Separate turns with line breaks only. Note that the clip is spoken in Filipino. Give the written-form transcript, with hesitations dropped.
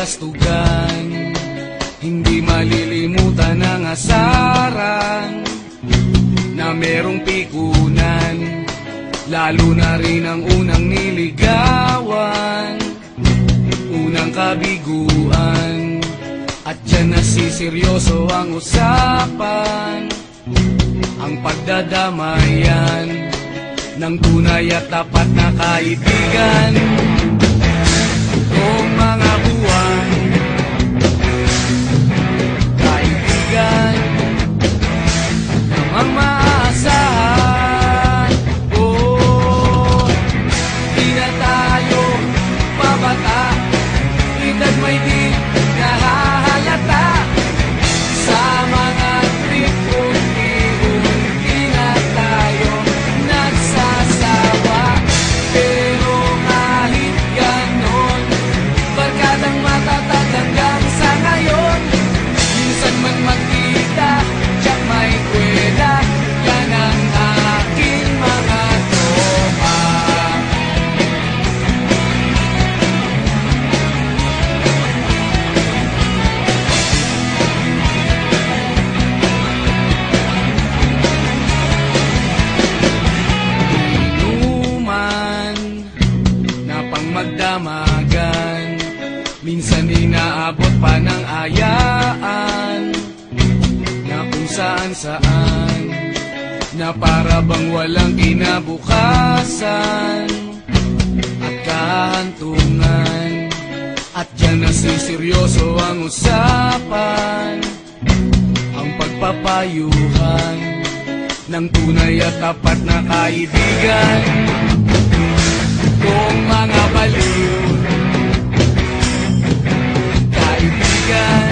kabulastugan, hindi malilimutan ang asaran na merong pikunan, lalo na rin ang unang niligawan, unang kabiguan. At dyan nasiseryoso ang usapan, ang pagdadamayan ng tunay at tapat na kaibigan. Kung mga buwan, kaibigan namang maaasahan. Oh, di na tayo babata, edad may di nahahalata. Sa mga trip, unti-unti na tayo nagsasawa. Pero kahit ganon, barkadang matatag hanggang sa ngayon. Minsan man magkita, tiyak may kwela, yan ang aking mga tropa. Inuman na pang magdamagan, minsan inaabot pa ng ayaan, na kung saan-saan, na para bang walang kinabukasan at kahantungan. At dyan nasiseryoso ang usapan, ang pagpapayuhan ng tunay at tapat na kaibigan. Kung mga baliw, kaibigan